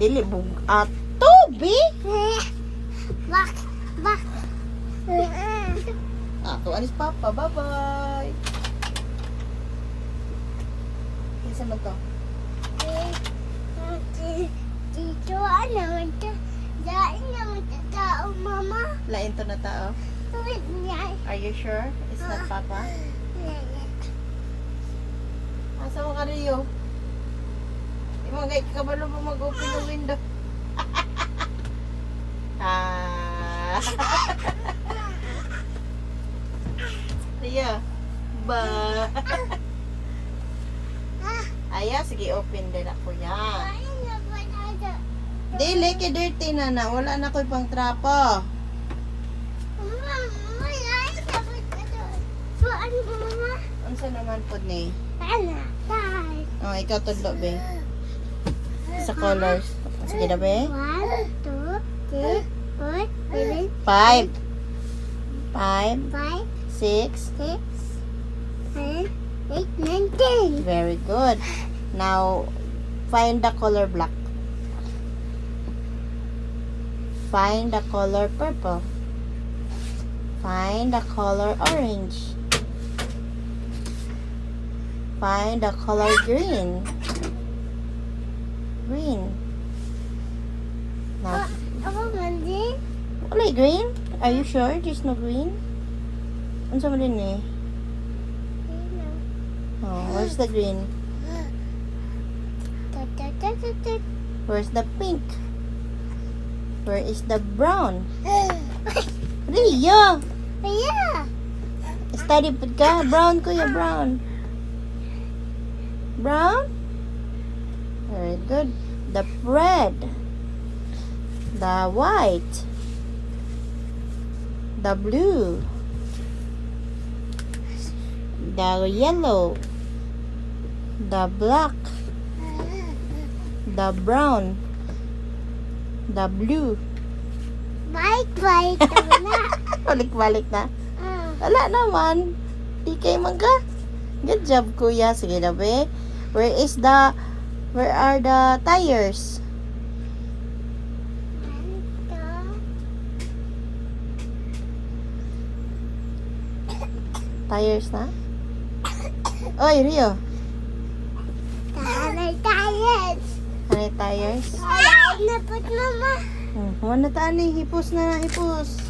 Dili bug atubi. Bak. Bak. Ato anis papa. Bye-bye. Isa man to. Dito naman ta. Dain naman ta tao, mama. Lain to na tao. Tuwid niya. Are you sure? It's not papa? Asa mo ka Rio? Yung mga kabalo mo mag-open ng window. Ah. Rio. Ba. Aya, sige open din ako yan. Dili, kay dirty na na. Wala na ko pang trapo. Unsa naman po ni? Oh, ikaw tudlo be. Sa colors. Sige na be. 1, 2, 3, 4, 5. 5, 5, 6. 6, 7, 8, 9, 10. Very good. Now, find the color black. Find the color purple. Find the color orange. Find the color green. Green. Now, Ako mandi. wala green? Are you sure there's no green? Ano sa din eh? Oh, where's the green? Where's the pink? Where is the brown? Rio! Yeah. Study pud ka. Brown kuya, brown. Brown? Very good. The red. The white. The blue. The yellow. The black. The brown. The blue. Bye-bye. Tama na. Balik-balik na. Wala naman. Di kay mangga. Good job, kuya. Sige na, be. Where are the tires? Tires na? Oy, Rio. Talay tayos. Ano yung tires? Wala na po, mama. Huwag na taan eh. Hipos na. Hipos.